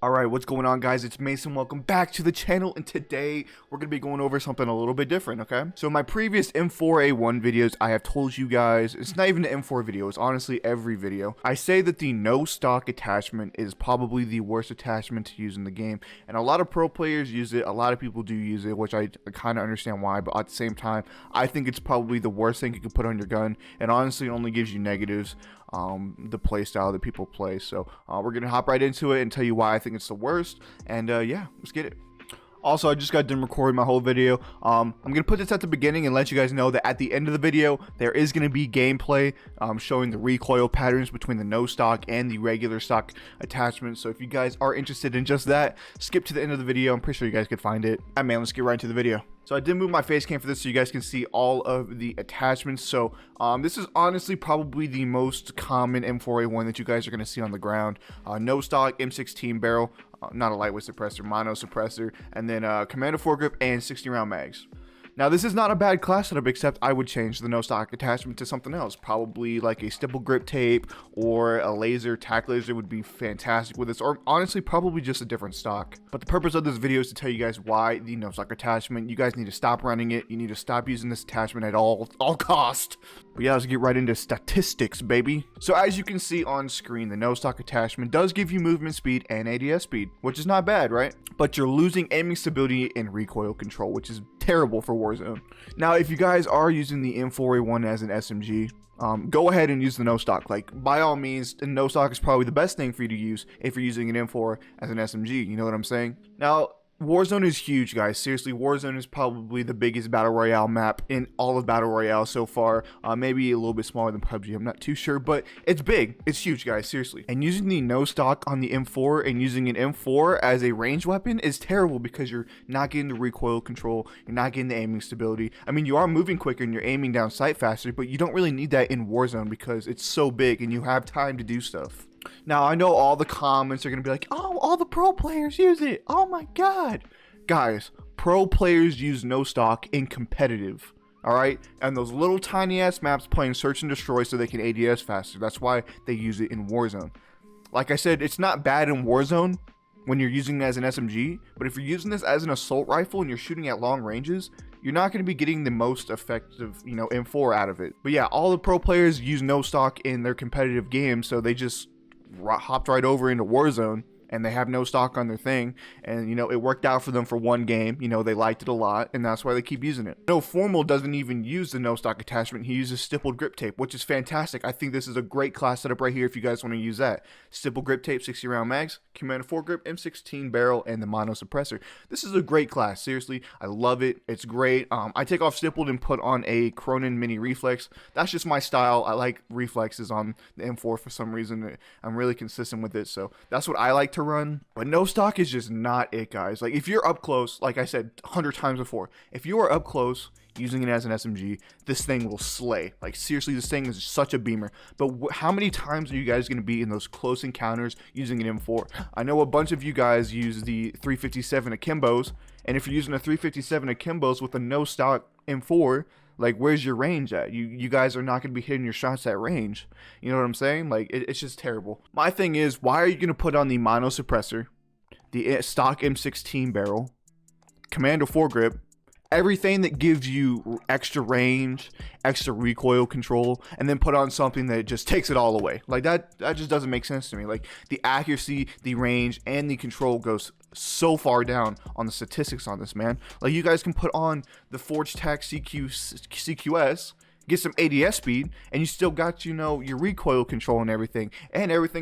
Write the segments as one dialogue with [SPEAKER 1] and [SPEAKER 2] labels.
[SPEAKER 1] Alright, what's going on, guys? It's Mason. Welcome back to the channel, and today we're going to be going over something a little bit different, okay? So in my previous M4A1 videos, I have told you guys, it's not even an M4 video, it's honestly every video. I say that the no stock attachment is probably the worst attachment to use in the game, and a lot of pro players use it, a lot of people do use it, which I kind of understand why, but at the same time, I think it's probably the worst thing you can put on your gun, and honestly it only gives you negatives. The play style that people play. So we're gonna hop right into it and tell you why I think it's the worst, and yeah, let's get it. Also, I just got done recording my whole video. I'm gonna put this at the beginning and let you guys know that at the end of the video there is gonna be gameplay showing the recoil patterns between the no stock and the regular stock attachment. So if you guys are interested in just that, skip to the end of the video. I'm pretty sure you guys could find it. Alright, man, let's get right into the video. So I did move my face cam for this so you guys can see all of the attachments. So this is honestly probably the most common M4A1 that you guys are going to see on the ground. No stock, M16 barrel, not a lightweight suppressor, mono suppressor, and then commando foregrip and 60 round mags. Now this is not a bad class setup, except I would change the no stock attachment to something else, probably like a stipple grip tape or a laser. Tack laser would be fantastic with this, or honestly probably just a different stock. But the purpose of this video is to tell you guys why the no stock attachment. You guys need to stop running it. You need to stop using this attachment at all cost. But yeah, let's get right into statistics, baby. So as you can see on screen, the no stock attachment does give you movement speed and ADS speed, which is not bad, right? But you're losing aiming stability and recoil control, which is terrible for Warzone. Now, if you guys are using the M4A1 as an SMG, go ahead and use the no stock. Like, by all means, the no stock is probably the best thing for you to use if you're using an M4 as an SMG. You know what I'm saying? Now, Warzone is huge, guys. Seriously, Warzone is probably the biggest battle royale map in all of battle royale so far. Maybe a little bit smaller than PUBG, I'm not too sure, but it's big. It's huge, guys, seriously. And using the no stock on the M4 and using an M4 as a ranged weapon is terrible because you're not getting the recoil control, you're not getting the aiming stability. I mean, you are moving quicker and you're aiming down sight faster, but you don't really need that in Warzone because it's so big and you have time to do stuff. Now, I know all the comments are going to be like, oh, all the pro players use it. Oh my God. Guys, pro players use no stock in competitive. Alright? And those little tiny ass maps playing search and destroy so they can ADS faster. That's why they use it in Warzone. Like I said, it's not bad in Warzone when you're using it as an SMG. But if you're using this as an assault rifle and you're shooting at long ranges, you're not going to be getting the most effective, you know, M4 out of it. But yeah, all the pro players use no stock in their competitive games, so they just hopped right over into Warzone and they have no stock on their thing, and you know, it worked out for them for one game. You know, they liked it a lot, and that's why they keep using it. No, Formal doesn't even use the no stock attachment. He uses stippled grip tape, which is fantastic. I think this is a great class setup right here if you guys want to use that. Stippled grip tape, 60 round mags, commando foregrip, M16 barrel, and the mono suppressor. This is a great class. Seriously, I love it. It's great. I take off stippled and put on a Cronin mini reflex. That's just my style. I like reflexes on the M4 for some reason. I'm really consistent with it, so that's what I like to run. But no stock is just not it, guys. Like, if you're up close, like I said 100 times before, if you are up close using it as an SMG, this thing will slay. Like, seriously, this thing is such a beamer. But how many times are you guys going to be in those close encounters using an M4? I know a bunch of you guys use the 357 akimbos, and if you're using a 357 akimbos with a no stock M4, like, where's your range at? You guys are not going to be hitting your shots at range. You know what I'm saying? Like, it's just terrible. My thing is, why are you going to put on the mono suppressor, the stock M16 barrel, commando foregrip, everything that gives you extra range, extra recoil control, and then put on something that just takes it all away? Like, that just doesn't make sense to me. Like, the accuracy, the range, and the control goes so far down on the statistics on this, man. Like, you guys can put on the Forge Tac CQS, get some ADS speed, and you still got, you know, your recoil control and everything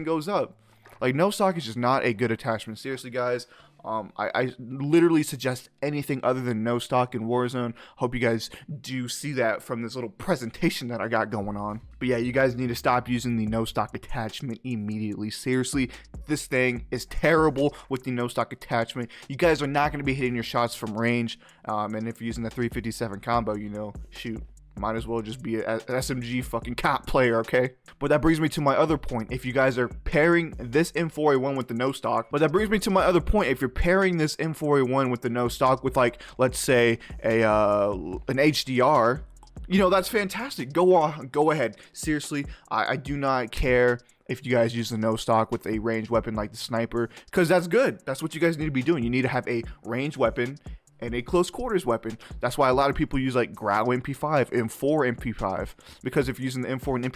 [SPEAKER 1] goes up. Like, no stock is just not a good attachment. Seriously, guys, I literally suggest anything other than no stock in Warzone. Hope you guys do see that from this little presentation that I got going on. But yeah, you guys need to stop using the no stock attachment immediately. Seriously, this thing is terrible with the no stock attachment. You guys are not going to be hitting your shots from range, and if you're using the 357 combo, you know, shoot, might as well just be an SMG fucking cop player, okay? But that brings me to my other point. If you guys are pairing this M4A1 with the no stock, if you're pairing this M4A1 with the no stock with, like, let's say an HDR, you know, that's fantastic. Go ahead. Seriously, I do not care if you guys use the no stock with a ranged weapon like the sniper, because that's good. That's what you guys need to be doing. You need to have a ranged weapon and a close quarters weapon. That's why a lot of people use like Growl MP5, M4 MP5, because if you're using the M4 and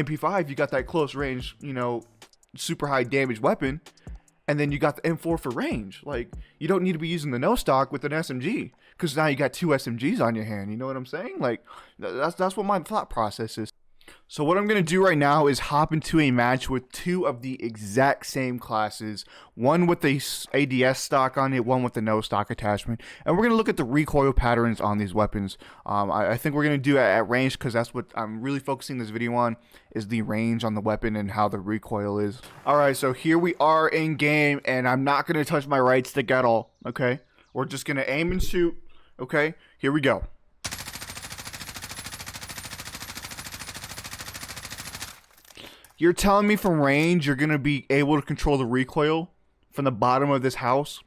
[SPEAKER 1] MP5, you got that close range, you know, super high damage weapon, and then you got the M4 for range. Like, you don't need to be using the no stock with an SMG, because now you got 2 SMGs on your hand. You know what I'm saying? Like, that's what my thought process is. So what I'm going to do right now is hop into a match with 2 of the exact same classes, one with the ADS stock on it, one with the no stock attachment, and we're going to look at the recoil patterns on these weapons. I think we're going to do it at range, because that's what I'm really focusing this video on, is the range on the weapon and how the recoil is. Alright, so here we are in game, and I'm not going to touch my right stick at all, okay? We're just going to aim and shoot, okay? Here we go. You're telling me from range you're going to be able to control the recoil from the bottom of this house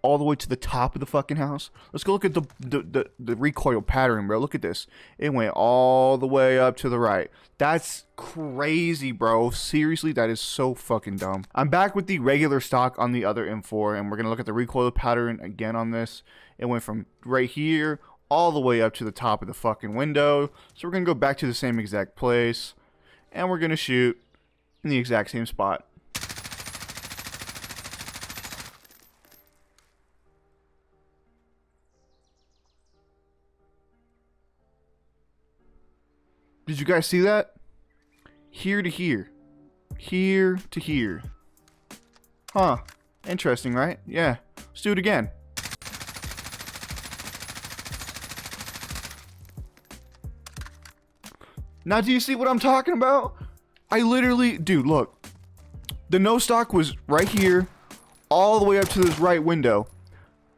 [SPEAKER 1] all the way to the top of the fucking house? Let's go look at the recoil pattern, bro. Look at this. It went all the way up to the right. That's crazy, bro. Seriously, that is so fucking dumb. I'm back with the regular stock on the other M4, and we're going to look at the recoil pattern again on this. It went from right here all the way up to the top of the fucking window. So we're going to go back to the same exact place, and we're going to shoot in the exact same spot. Did you guys see that? Here to here. Here to here. Huh. Interesting, right? Yeah. Let's do it again. Now, do you see what I'm talking about? I literally, dude, look. The no stock was right here, all the way up to this right window.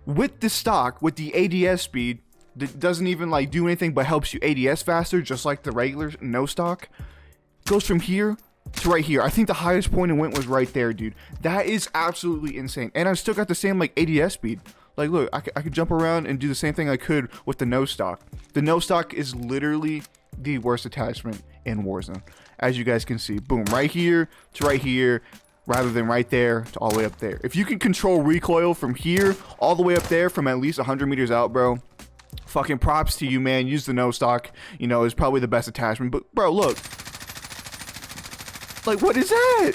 [SPEAKER 1] With the stock, with the ADS speed, that doesn't even like do anything but helps you ADS faster, just like the regular no stock. Goes from here to right here. I think the highest point it went was right there, dude. That is absolutely insane. And I still got the same like ADS speed. Like, look, I could jump around and do the same thing I could with the no stock. The no stock is literally the worst attachment in Warzone. As you guys can see, boom, right here to right here, rather than right there to all the way up there. If you can control recoil from here all the way up there from at least 100 meters out, bro, fucking props to you, man. Use the no stock, you know, is probably the best attachment. But bro, look, like, what is that,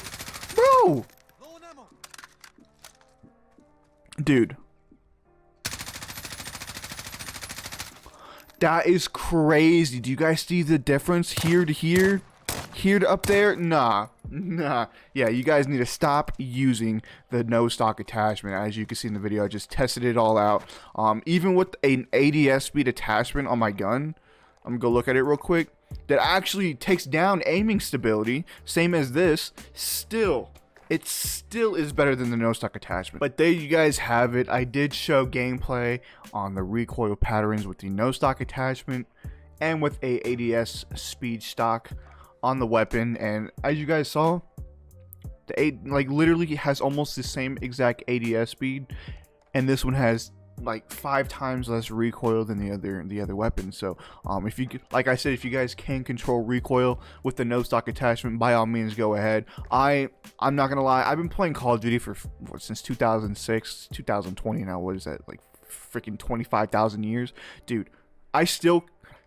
[SPEAKER 1] bro? Dude, that is crazy. Do you guys see the difference here to here? Here to up there? Nah. Yeah, you guys need to stop using the no stock attachment. As you can see in the video, I just tested it all out. Even with an ADS speed attachment on my gun, I'm gonna go look at it real quick, that actually takes down aiming stability, same as this, it still is better than the no stock attachment. But there you guys have it. I did show gameplay on the recoil patterns with the no stock attachment and with a ADS speed stock on the weapon, and as you guys saw, the like literally has almost the same exact ADS speed, and this one has like 5 times less recoil than the other weapon. So if you, like I said, if you guys can control recoil with the no stock attachment, by all means go ahead. I'm not gonna lie, I've been playing Call of Duty for since 2006, 2020 now. What is that, like freaking 25,000 years, dude?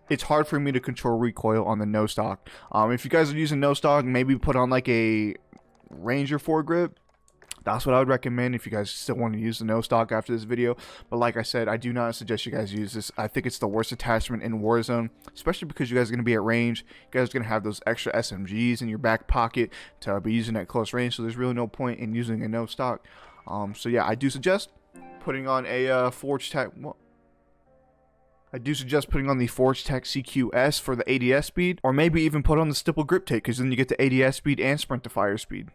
[SPEAKER 1] It's hard for me to control recoil on the no stock. If you guys are using no stock, maybe put on like a Ranger foregrip. That's what I would recommend if you guys still want to use the no stock after this video. But like I said, I do not suggest you guys use this. I think it's the worst attachment in Warzone, especially because you guys are going to be at range. You guys are going to have those extra SMGs in your back pocket to be using at close range. So there's really no point in using a no stock. So yeah, I do suggest putting on a Forge Tech. I do suggest putting on the Forge Tech CQS for the ADS speed, or maybe even put on the stipple grip tape, because then you get the ADS speed and sprint to fire speed.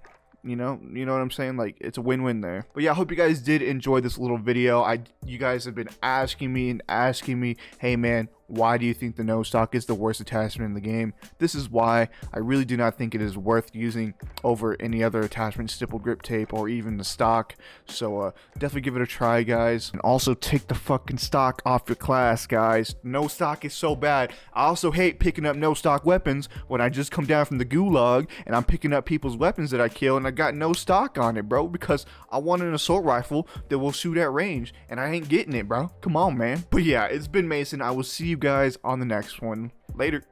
[SPEAKER 1] You know what I'm saying? Like, it's a win-win there. But yeah, I hope you guys did enjoy this little video. You guys have been asking me, hey man, Why do you think the no stock is the worst attachment in the game? This is why I really do not think it is worth using over any other attachment, stipple grip tape, or even the stock. So definitely give it a try, guys. And also take the fucking stock off your class, guys. No stock is so bad. I also hate picking up no stock weapons when I just come down from the gulag and I'm picking up people's weapons that I kill and I got no stock on it, bro, because I want an assault rifle that will shoot at range and I ain't getting it, bro. Come on, man. But yeah, it's been Mason. I will see you guys on the next one. Later.